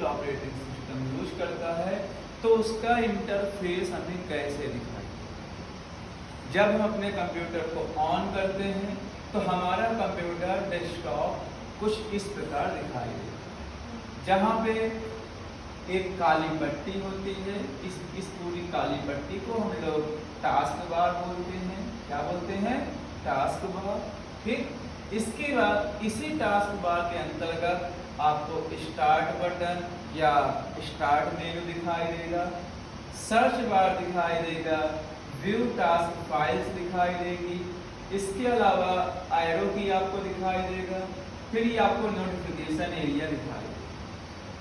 Operating system use करता है तो उसका इंटरफेस हमें कैसे दिखाई। जब हम अपने कंप्यूटर को ऑन करते हैं तो हमारा कंप्यूटर डेस्कटॉप कुछ इस प्रकार दिखाई देगा, जहाँ पे एक काली पट्टी होती है। इस पूरी काली पट्टी को हम लोग टास्क बार बोलते हैं। क्या बोलते हैं? Task bar. ठीक, इसके बाद इसी टास्क बार के अंतर्गत आपको स्टार्ट बटन या स्टार्ट मेनू दिखाई देगा, सर्च बार दिखाई देगा, व्यू टास्क फाइल्स दिखाई देगी, इसके अलावा एरो की आपको दिखाई देगा, फिर ये आपको नोटिफिकेशन एरिया दिखाई देगा।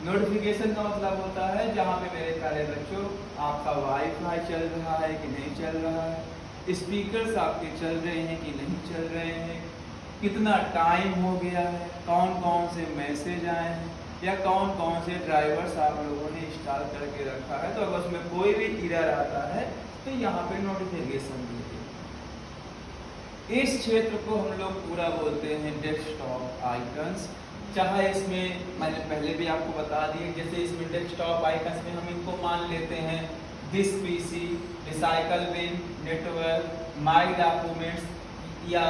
नोटिफिकेशन का मतलब होता है जहाँ पे मेरे प्यारे बच्चों आपका वाईफाई चल रहा है कि नहीं चल रहा है, स्पीकर्स आपके चल रहे हैं कि नहीं चल रहे हैं, कितना टाइम हो गया है, कौन कौन से मैसेज आए हैं, या कौन कौन से ड्राइवर्स आप लोगों ने इंस्टॉल करके रखा है। तो अगर उसमें कोई भी एरर आता है तो यहाँ पे नोटिफिकेशन दीजिए। इस क्षेत्र को हम लोग पूरा बोलते हैं डेस्कटॉप आइकन्स। चाहे इसमें मैंने पहले भी आपको बता दिया, जैसे इसमें डेस्कटॉप आइकन्स में हम इनको मान लेते हैं this PC, recycle bin, network, my documents या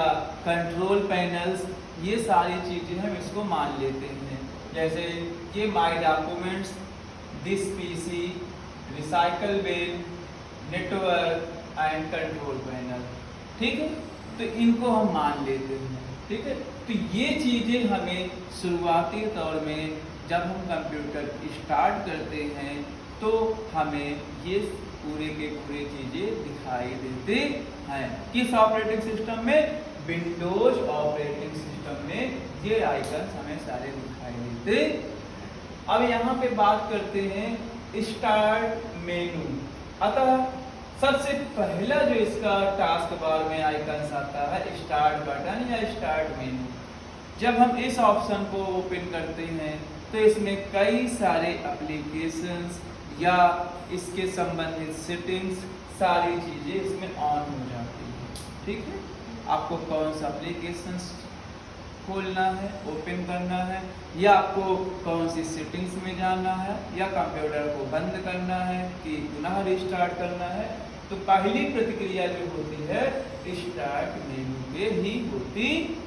कंट्रोल पैनल्स, ये सारी चीजें हम इसको मान लेते हैं। जैसे ये my documents, this PC, recycle bin, network and control panel. ठीक है, तो इनको हम मान लेते हैं। ठीक है, तो ये चीजें हमें शुरुआती दौर में जब हम कंप्यूटर स्टार्ट करते हैं तो हमें ये पूरे के पूरे चीजें दिखाई देते हैं। किस ऑपरेटिंग सिस्टम में? विंडोज ऑपरेटिंग सिस्टम में ये आइकन हमें सारे दिखाई देते। अब यहाँ पे बात करते हैं स्टार्ट मेनू। अतः सबसे पहला जो इसका टास्क बार में आइकन आता है स्टार्ट बटन या स्टार्ट मेनू। जब हम इस ऑप्शन को ओपन करते हैं तो इसमें कई सारे एप्लीकेशंस या इसके संबंधित सेटिंग्स सारी चीजें इसमें ऑन हो जाती हैं। ठीक है, आपको कौन सा एप्लीकेशंस खोलना है, ओपन करना है, या आपको कौन सी सेटिंग्स में जाना है, या कंप्यूटर को बंद करना है कि पुनः रिस्टार्ट करना है, तो पहली प्रतिक्रिया जो होती है स्टार्ट मेनू पे ही होती है।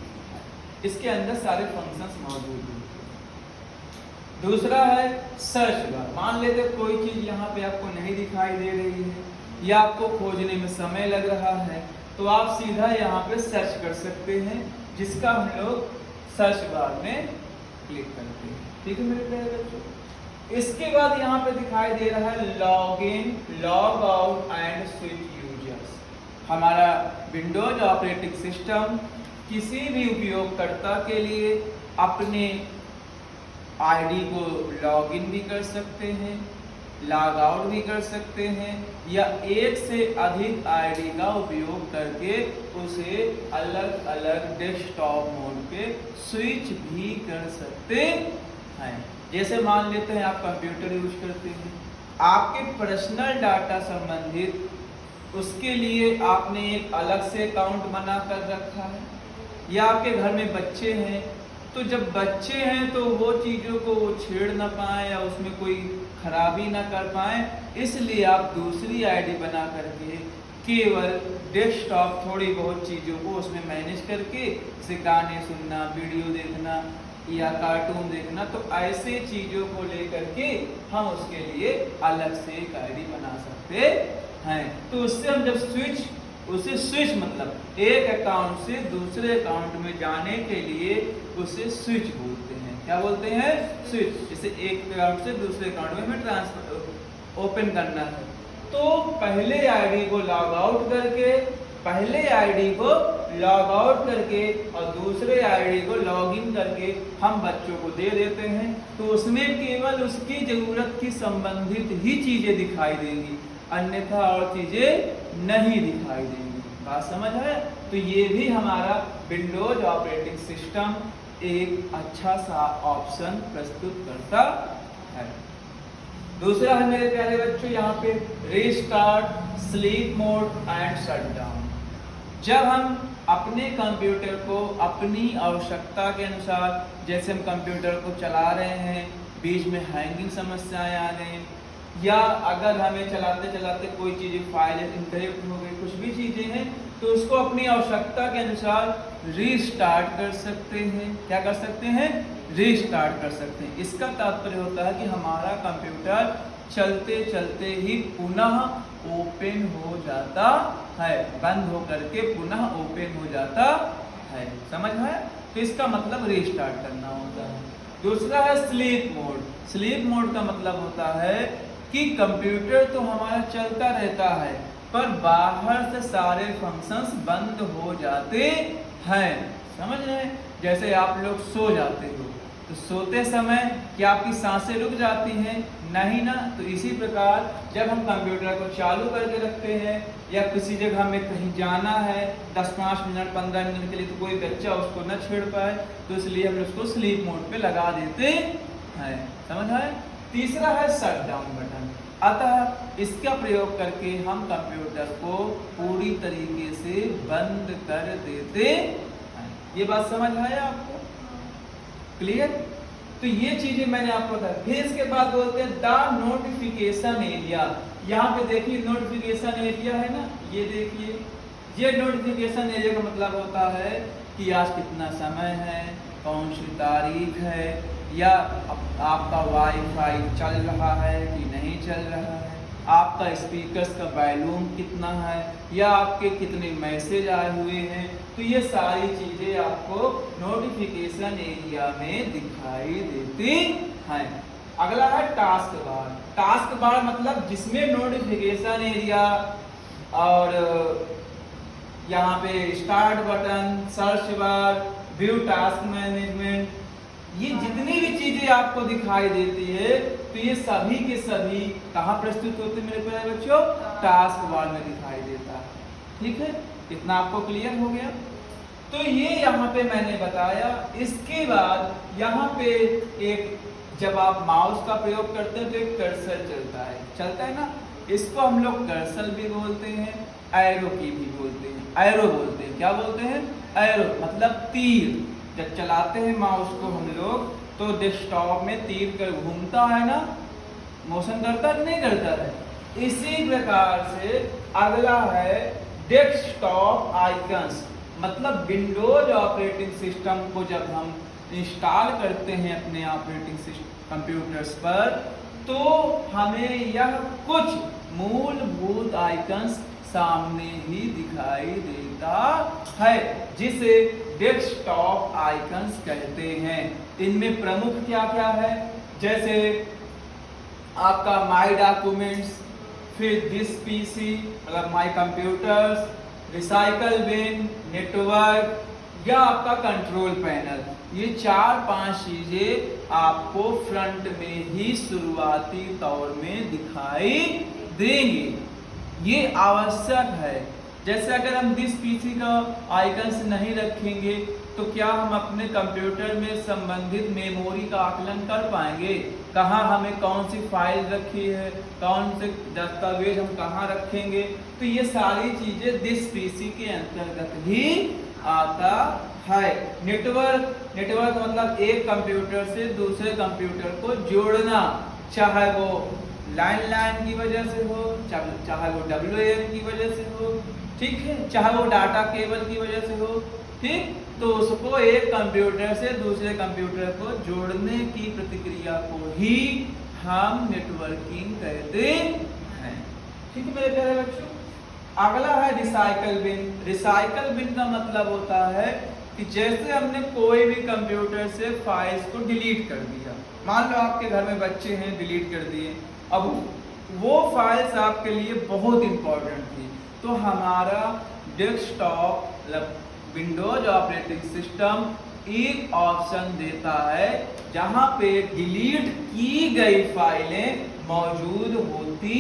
इसके अंदर सारे फंक्शंस मौजूद होते हैं। दूसरा है सर्च बार। मान लेते कोई चीज यहाँ पे आपको नहीं दिखाई दे रही है या आपको खोजने में समय लग रहा है, तो आप सीधा यहाँ पे सर्च कर सकते हैं, जिसका हम लोग सर्च बार में क्लिक करते हैं। ठीक है मेरे प्यारे बच्चों, इसके बाद यहाँ पे दिखाई दे रहा है log in, log out and switch users. हमारा विंडोज ऑपरेटिंग सिस्टम किसी भी उपयोगकर्ता के लिए अपने आईडी को लॉग इन भी कर सकते हैं, लॉग आउट भी कर सकते हैं, या एक से अधिक आईडी का उपयोग करके उसे अलग अलग डेस्कटॉप मोड पे स्विच भी कर सकते हैं। जैसे मान लेते हैं आप कंप्यूटर यूज करते हैं, आपके पर्सनल डाटा संबंधित उसके लिए आपने एक अलग से अकाउंट बना कर रखा है, या आपके घर में बच्चे हैं, तो जब बच्चे हैं तो वो चीज़ों को वो छेड़ ना पाए या उसमें कोई खराबी ना कर पाए, इसलिए आप दूसरी आईडी बना करके केवल डेस्कटॉप थोड़ी बहुत चीज़ों को उसमें मैनेज करके, जैसे गाने सुनना, वीडियो देखना या कार्टून देखना, तो ऐसे चीज़ों को लेकर के हम उसके लिए अलग से एक आईडी बना सकते हैं। तो उससे हम जब उसे स्विच मतलब एक अकाउंट से दूसरे अकाउंट में जाने के लिए उसे स्विच बोलते हैं। क्या बोलते हैं? स्विच। जैसे एक अकाउंट से दूसरे अकाउंट में हमें ट्रांसफर ओपन करना है, तो पहले आईडी को लॉग आउट करके और दूसरे आईडी को लॉग इन करके हम बच्चों को दे देते हैं, तो उसमें केवल उसकी जरूरत की संबंधित ही चीजें दिखाई देंगी, अन्यथा और चीजें नहीं दिखाई देंगी। बात समझ है? तो ये भी हमारा विंडोज ऑपरेटिंग सिस्टम एक अच्छा सा ऑप्शन प्रस्तुत करता है। दूसरा है मेरे प्यारे बच्चों यहाँ पे restart, sleep mode and shutdown. जब हम अपने कंप्यूटर को अपनी आवश्यकता के अनुसार, जैसे हम कंप्यूटर को चला रहे हैं बीच में हैंगिंग समस्याएं आ गई, या अगर हमें चलाते चलाते कोई चीज़ फाइल इंटरप्ट हो गई, कुछ भी चीज़ें हैं, तो उसको अपनी आवश्यकता के अनुसार रीस्टार्ट कर सकते हैं। क्या कर सकते हैं? रीस्टार्ट कर सकते हैं। इसका तात्पर्य होता है कि हमारा कंप्यूटर चलते चलते ही पुनः ओपन हो जाता है, बंद हो करके पुनः ओपन हो जाता है। समझ है? तो इसका मतलब रीस्टार्ट करना होता है। दूसरा है स्लीप मोड। स्लीप मोड का मतलब होता है कि कंप्यूटर तो हमारा चलता रहता है, पर बाहर से सारे फंक्शंस बंद हो जाते हैं। समझ रहे हैं? जैसे आप लोग सो जाते हो, तो सोते समय क्या आपकी सांसें रुक जाती हैं? नहीं ना। तो इसी प्रकार जब हम कंप्यूटर को चालू करके रखते हैं, या किसी जगह में कहीं जाना है 10-5 मिनट 15 मिनट के लिए, तो कोई बच्चा उसको न छेड़ पाए, तो इसलिए हम उसको स्लीप मोड पे लगा देते हैं। समझ आए? तीसरा है शट डाउन बटन। अतः इसका प्रयोग करके हम कंप्यूटर को पूरी तरीके से बंद कर देते हैं। ये बात समझ आए आपको? क्लियर? तो ये चीजें मैंने आपको बताया। फिर इसके बाद बोलते हैं द नोटिफिकेशन एरिया। यहाँ पे देखिए नोटिफिकेशन एरिया है ना, ये देखिए, ये नोटिफिकेशन एरिया का मतलब होता है कि आज कितना समय है, कौन सी तारीख है, या आपका वाईफाई चल रहा है कि नहीं चल रहा है, आपका स्पीकर्स का वॉल्यूम कितना है, या आपके कितने मैसेज आए हुए हैं। तो ये सारी चीजें आपको नोटिफिकेशन एरिया में दिखाई देती हैं। अगला है टास्क बार। टास्क बार मतलब जिसमें नोटिफिकेशन एरिया और यहाँ पे start button, search bar, view task management, ये जितनी भी चीजें आपको दिखाई देती है, तो ये सभी के सभी कहाँ प्रस्तुत होते मेरे प्यारे बच्चों? टास्क बार में दिखाई देता है। ठीक है? इतना आपको क्लियर हो गया? तो ये यहाँ पे मैंने बताया। इसके बाद यहाँ पे एक, जब आप माउस का प्रयोग करते हैं तो एक कर्सर चलता है ना, इसको हम लोग कर्सर भी बोलते हैं, एरो की भी बोलते हैं। एरो बोलते हैं, क्या बोलते हैं? एरो मतलब तीर। जब चलाते हैं माउस को हम लोग, तो डेस्कटॉप में तीर कर घूमता है ना, मोशन करता है कि नहीं करता है? इसी प्रकार से अगला है डेस्कटॉप आइकन्स। मतलब विंडोज ऑपरेटिंग सिस्टम को जब हम इंस्टॉल करते हैं अपने ऑपरेटिंग सिस्टम कंप्यूटर्स पर, तो हमें यह कुछ मूलभूत आइकन्स सामने ही दिखाई देता है, जिसे डेस्कटॉप आइकन्स कहते हैं। इनमें प्रमुख क्या क्या है? जैसे आपका माय डॉक्यूमेंट्स, फिर दिस पीसी मतलब my computers, recycle bin, network, या आपका कंट्रोल पैनल। ये 4-5 चीजें आपको फ्रंट में ही शुरुआती तौर में दिखाई देंगी। ये आवश्यक है। जैसे अगर हम दिस पीसी का आइकन्स नहीं रखेंगे, तो क्या हम अपने कंप्यूटर में संबंधित मेमोरी का आकलन कर पाएंगे? कहाँ हमें कौन सी फाइल रखी है, कौन से दस्तावेज हम कहाँ रखेंगे? तो ये सारी चीजें दिस पीसी के अंतर्गत ही आता है। नेटवर्क मतलब एक कंप्यूटर से दूसरे कंप्यूटर को जोड़ना, चाहे वो लैंडलाइन की वजह से हो, चाहे वो WAN की वजह से हो, ठीक है, चाहे वो डाटा केबल की वजह से हो, ठीक। तो उसको एक कंप्यूटर से दूसरे कंप्यूटर को जोड़ने की प्रतिक्रिया को ही हम नेटवर्किंग कहते हैं। ठीक है मेरे प्यारे बच्चों। अगला है रिसाइकल बिन। रिसाइकल बिन का मतलब होता है कि जैसे हमने कोई भी कंप्यूटर से फाइल्स को डिलीट कर दिया, मान लो आपके घर में बच्चे हैं, डिलीट कर दिए, अब वो फाइल्स आपके लिए बहुत इंपॉर्टेंट थी, तो हमारा डेस्कटॉप मतलब विंडोज ऑपरेटिंग सिस्टम एक ऑप्शन देता है जहां पे डिलीट की गई फाइलें मौजूद होती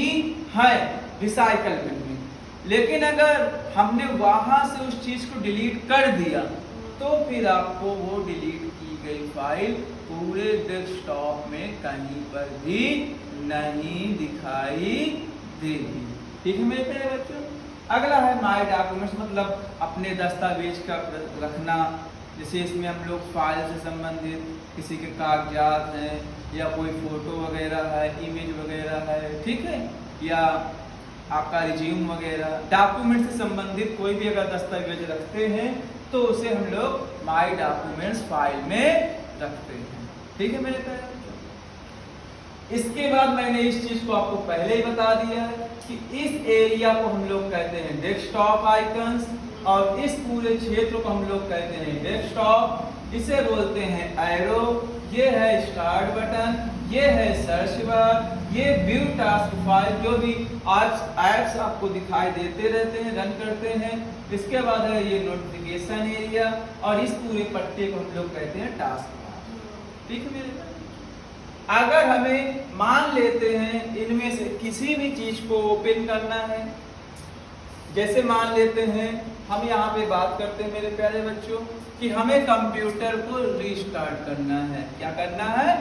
है रिसाइकल बिन में। लेकिन अगर हमने वहां से उस चीज को डिलीट कर दिया, तो फिर आपको वो डिलीट की गई फाइल पूरे डेस्कटॉप में कहीं पर भी नहीं दिखाई देगी। ठीक है मेरे प्यारे बच्चों। अगला है माय डॉक्यूमेंट्स, मतलब अपने दस्तावेज का रखना, जैसे इसमें हम लोग फाइल से संबंधित किसी के कागजात हैं या कोई फोटो वगैरह है, इमेज वगैरह है, ठीक है, या आपका रिज्यूम वगैरह, डॉक्यूमेंट से संबंधित कोई भी अगर दस्तावेज रखते हैं तो उसे हम लोग माई डॉक्यूमेंट्स फाइल में रखते हैं। ठीक है मेरे प्यारे, इसके बाद मैंने इस चीज को आपको पहले ही बता दिया है कि इस एरिया को हम लोग कहते हैं डेस्कटॉप आइकन्स और इस पूरे क्षेत्र को हम लोग कहते हैं डेस्कटॉप। इसे बोलते हैं एरो, ये है स्टार्ट बटन, ये है सर्च बार, ये व्यू टास्क फाइल, जो भी एप्स आपको दिखाई देते रहते हैं, रन करते हैं। इसके बाद है ये नोटिफिकेशन एरिया और इस पूरे पट्टे को हम लोग कहते हैं टास्क बार। ठीक है मेरे, अगर हमें मान लेते हैं इनमें से किसी भी चीज को ओपन करना है, जैसे मान लेते हैं हम यहाँ पे बात करते हैं मेरे प्यारे बच्चों कि हमें कंप्यूटर को रीस्टार्ट करना है। क्या करना है?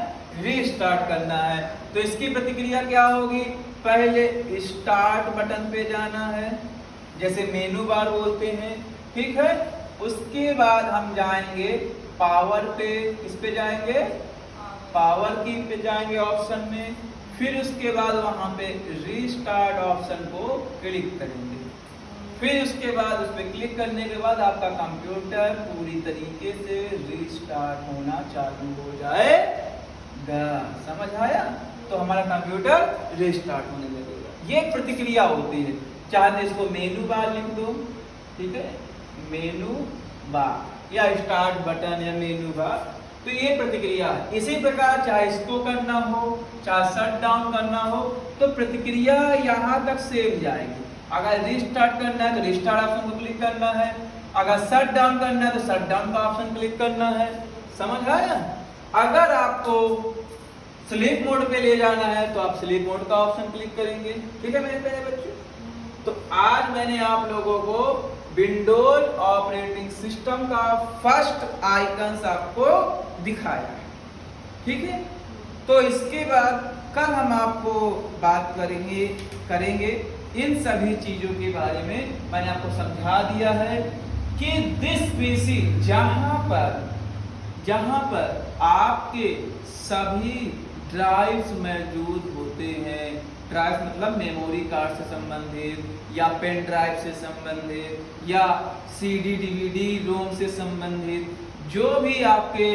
रीस्टार्ट करना है। तो इसकी प्रतिक्रिया क्या होगी? पहले स्टार्ट बटन पे जाना है, जैसे मेनू बार बोलते हैं, ठीक है। उसके बाद हम जाएंगे पावर पे, किस पे जाएंगे? पावर की पे जाएंगे ऑप्शन में। फिर उसके बाद वहां पे रीस्टार्ट ऑप्शन को क्लिक करेंगे। फिर उसके बाद उस पर क्लिक करने के बाद आपका कंप्यूटर पूरी तरीके से रीस्टार्ट होना चालू हो जाएगा। समझ आया? तो हमारा कंप्यूटर रीस्टार्ट होने लगेगा। ये प्रतिक्रिया होती है। चाहे इसको मेनू बार लिख दो, ठीक है, मेनू बार या स्टार्ट बटन या मेनू बार, तो ये प्रतिक्रिया है। इसी प्रकार चाहे इसको करना हो, चाहे शट डाउन करना हो, तो प्रतिक्रिया यहाँ तक सेव जाएगी। अगर रीस्टार्ट करना है तो रीस्टार्ट ऑप्शन को क्लिक करना है, अगर शट डाउन करना है तो शट डाउन का ऑप्शन क्लिक करना है। समझ आया? अगर आपको स्लीप मोड पे ले जाना है तो आप स्लीप मोड का ऑप्शन क्लिक करेंगे। ठीक है मेरे प्यारे बच्चों, तो आज मैंने आप लोगों को विंडोज ऑपरेटिंग सिस्टम का फर्स्ट आइकन्स आपको दिखाया। ठीक है, तो इसके बाद कल हम आपको बात करेंगे इन सभी चीजों के बारे में। मैंने आपको समझा दिया है कि दिस पीसी जहां पर आपके सभी ड्राइव्स मौजूद होते हैं, ड्राइव मतलब मेमोरी कार्ड से संबंधित या पेन ड्राइव से संबंधित या सीडी डीवीडी रोम से संबंधित, जो भी आपके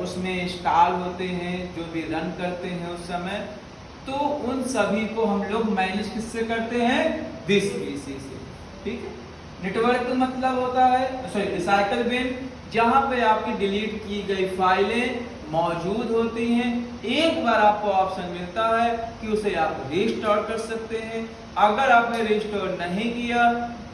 उसमें इंस्टॉल होते हैं, जो भी रन करते हैं उस समय, तो उन सभी को हम लोग मैनेज किससे करते हैं? दिस पीसी से। ठीक है, नेटवर्क मतलब होता है रिसाइकल बिन, जहां पे आपकी डिलीट की गई फाइलें मौजूद होती हैं। एक बार आपको ऑप्शन मिलता है कि उसे आप रिस्टोर कर सकते हैं। अगर आपने रिस्टोर नहीं किया,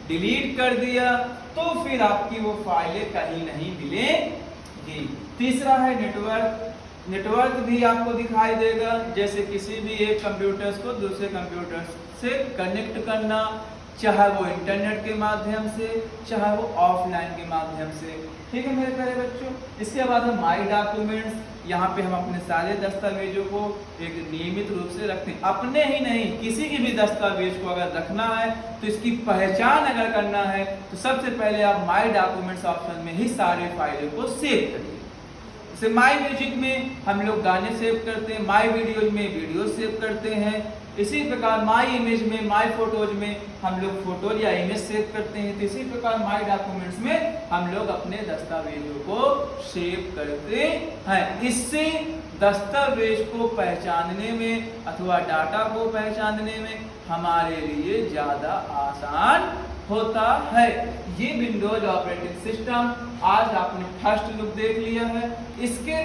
डिलीट कर दिया, तो फिर आपकी वो फाइलें कहीं नहीं मिलेंगी। तीसरा है नेटवर्क। नेटवर्क भी आपको दिखाई देगा, जैसे किसी भी एक कंप्यूटर को दूसरे कंप्यूटर से कनेक्ट करना, चाहे वो इंटरनेट के माध्यम से, चाहे वो ऑफलाइन के माध्यम से। ठीक है मेरे प्यारे बच्चों, इसके बाद है माई डॉक्यूमेंट्स। यहाँ पे हम अपने सारे दस्तावेजों को एक नियमित रूप से रखते हैं। अपने ही नहीं, किसी की भी दस्तावेज को अगर रखना है तो इसकी पहचान अगर करना है तो सबसे पहले आप माई डॉक्यूमेंट्स ऑप्शन में ही सारे फाइलों को सेव करिए। जैसे माई म्यूजिक में हम लोग गाने सेव करते हैं, माई वीडियोज में वीडियो सेव करते हैं। इसी प्रकार माई इमेज में, माई फोटोज में हम लोग फोटो या इमेज सेव करते हैं। तो इसी प्रकार माई डॉक्यूमेंट्स में हम लोग अपने दस्तावेजों को सेव करते हैं। इससे दस्तावेज को पहचानने में अथवा डाटा को पहचानने में हमारे लिए ज्यादा आसान होता है। ये विंडोज ऑपरेटिंग सिस्टम आज आपने फर्स्ट लुक देख लिया है। इसके